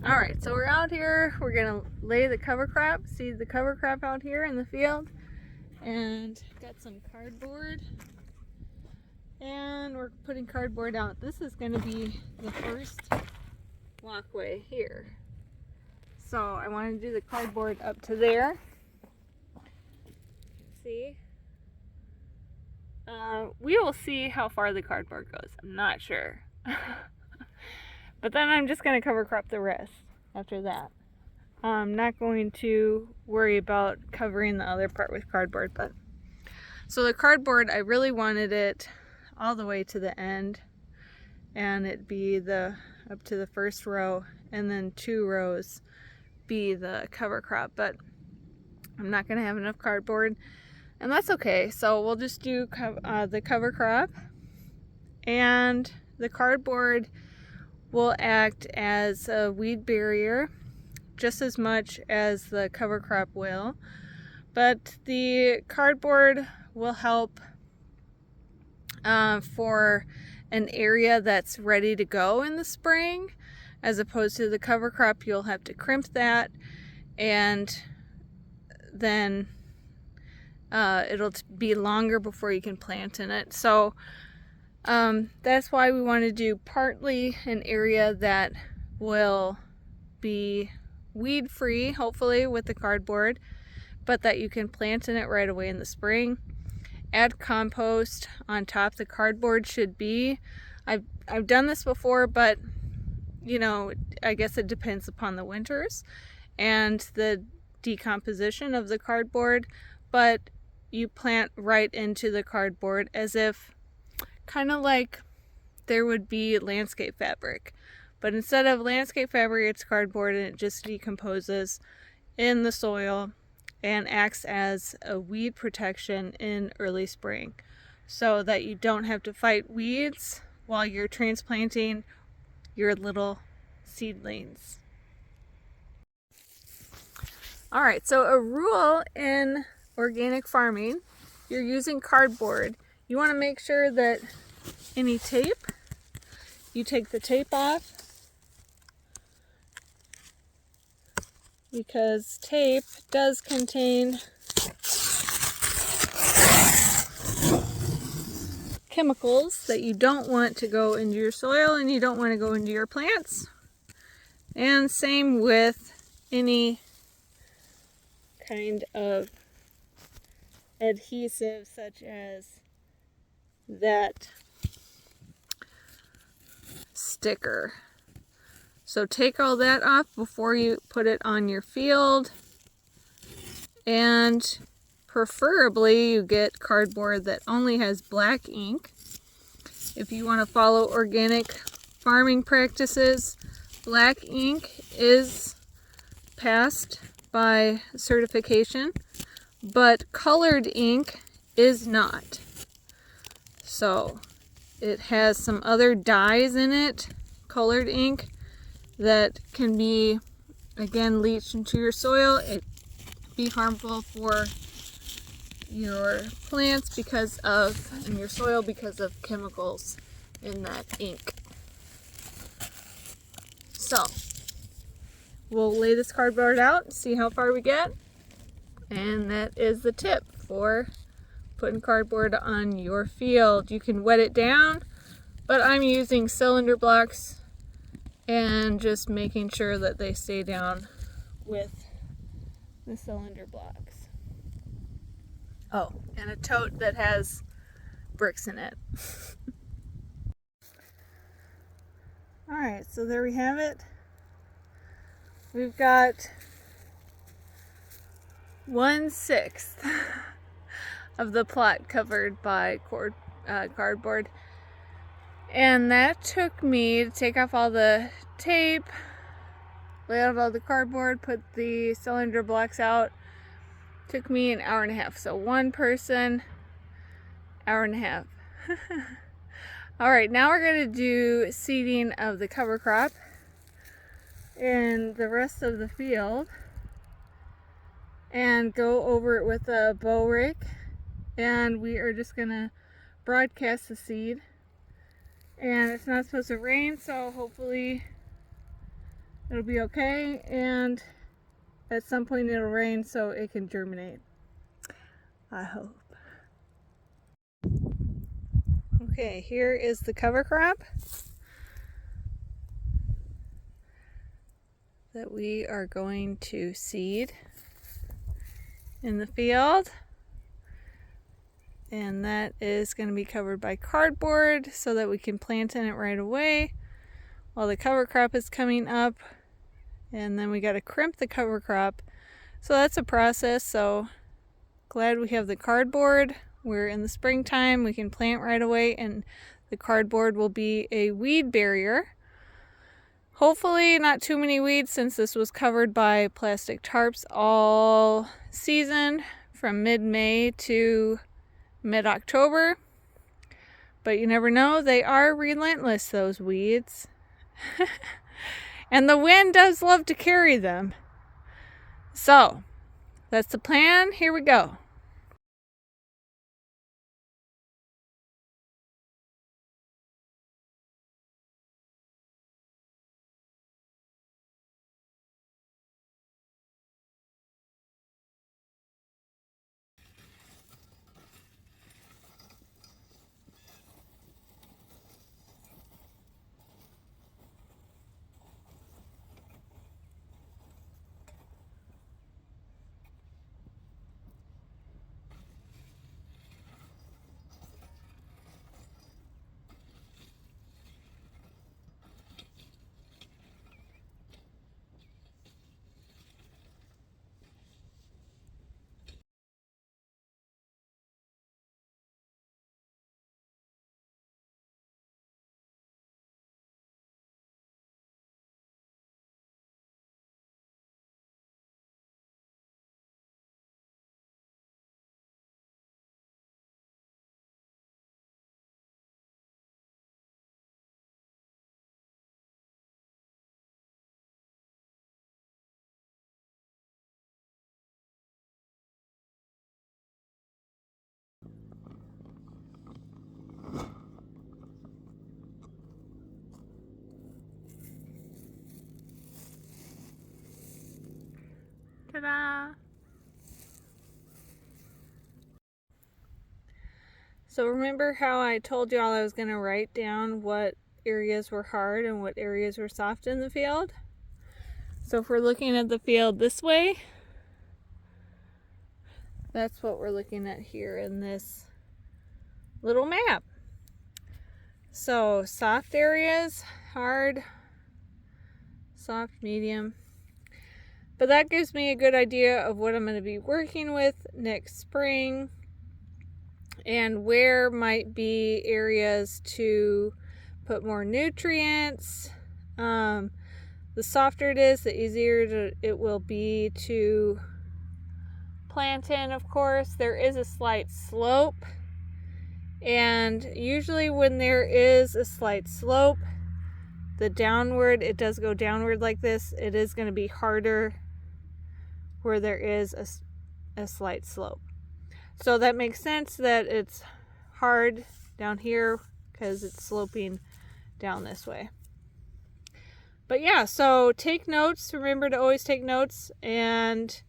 Alright, so we're out here. We're gonna lay the cover crop, seed the cover crop out here in the field. And got some cardboard. And we're putting cardboard out. This is gonna be the first walkway here. So I want to do the cardboard up to there. See? We will see how far the cardboard goes. I'm not sure. But then I'm just going to cover crop the rest after that. I'm not going to worry about covering the other part with cardboard. But so the cardboard, I really wanted it all the way to the end. And it'd be up to the first row, and then 2 rows be the cover crop. But I'm not going to have enough cardboard. And that's okay. So we'll just do the cover crop, and the cardboard will act as a weed barrier just as much as the cover crop will. But the cardboard will help for an area that's ready to go in the spring, as opposed to the cover crop. You'll have to crimp that, and then it'll be longer before you can plant in it. So that's why we want to do partly an area that will be weed free, hopefully, with the cardboard, but that you can plant in it right away in the spring. Add compost on top. The cardboard should be, I've done this before, but you know, I guess it depends upon the winters and the decomposition of the cardboard, but you plant right into the cardboard as if kind of like there would be landscape fabric, but instead of landscape fabric, it's cardboard, and it just decomposes in the soil and acts as a weed protection in early spring, so that you don't have to fight weeds while you're transplanting your little seedlings. All right, so a rule in organic farming, you're using cardboard. You want to make sure that any tape, you take the tape off, because tape does contain chemicals that you don't want to go into your soil and you don't want to go into your plants. And same with any kind of adhesive, such as that sticker. So take all that off before you put it on your field, and preferably you get cardboard that only has black ink. If you want to follow organic farming practices, black ink is passed by certification, but colored ink is not. So it has some other dyes in it, colored ink, that can be, again, leached into your soil. It be harmful for your plants and your soil because of chemicals in that ink. So we'll lay this cardboard out and see how far we get. And that is the tip for putting cardboard on your field. You can wet it down, but I'm using cylinder blocks and just making sure that they stay down with the cylinder blocks. Oh, and a tote that has bricks in it. Alright, so there we have it. We've got 1/6 of the plot covered by cardboard. And that took me to take off all the tape, lay out all the cardboard, put the cylinder blocks out. Took me an hour and a half. So one person, hour and a half. Alright, now we're going to do seeding of the cover crop and the rest of the field, and go over it with a bow rake, and we are just going to broadcast the seed and it's not supposed to rain, so hopefully it'll be okay, and at some point it'll rain so it can germinate. I hope. Okay, here is the cover crop that we are going to seed in the field. And that is going to be covered by cardboard so that we can plant in it right away while the cover crop is coming up. And then we got to crimp the cover crop. So that's a process. So glad we have the cardboard. We're in the springtime. We can plant right away, and the cardboard will be a weed barrier. Hopefully not too many weeds, since this was covered by plastic tarps all season from mid-May to mid-October. But you never know, they are relentless, those weeds. And the wind does love to carry them. So that's the plan. Here we go. Ta-da! So remember how I told y'all I was going to write down what areas were hard and what areas were soft in the field? So if we're looking at the field this way, that's what we're looking at here in this little map. So soft areas, hard, soft, medium. But that gives me a good idea of what I'm going to be working with next spring and where might be areas to put more nutrients. The softer it is, the easier it will be to plant in, of course. There is a slight slope, and usually when there is a slight slope, it does go downward like this, it is going to be harder where there is a slight slope. So that makes sense that it's hard down here because it's sloping down this way. But yeah, so take notes. Remember to always take notes, and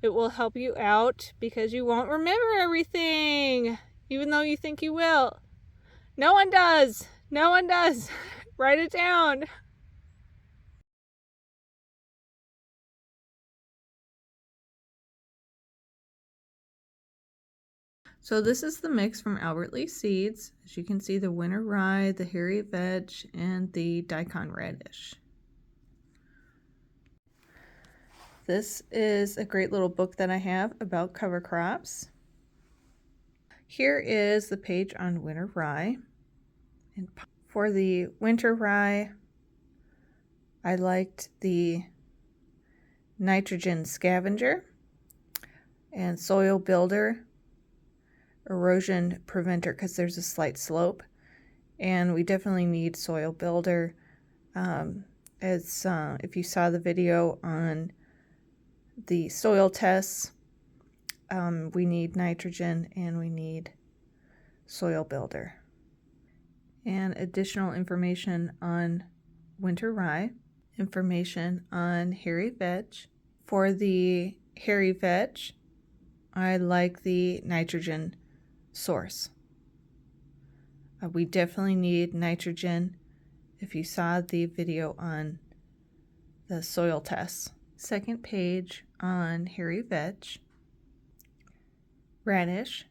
it will help you out because you won't remember everything, even though you think you will. No one does. No one does. Write it down. So this is the mix from Lea Seeds. As you can see, the winter rye, the hairy vetch, and the daikon radish. This is a great little book that I have about cover crops. Here is the page on winter rye. And for the winter rye, I liked the nitrogen scavenger and soil builder, erosion preventer, because there's a slight slope, and we definitely need soil builder. If you saw the video on the soil tests, we need nitrogen and we need soil builder. and additional information on winter rye, information on hairy vetch. For the hairy vetch, I like the nitrogen source. We definitely need nitrogen. If you saw the video on the soil tests. Second page on hairy vetch, radish.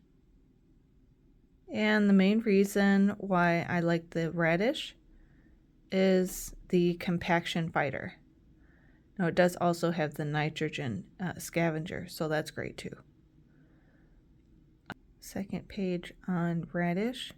And the main reason why I like the radish is the compaction fighter. Now it does also have the nitrogen scavenger, so that's great too. Second page on radish.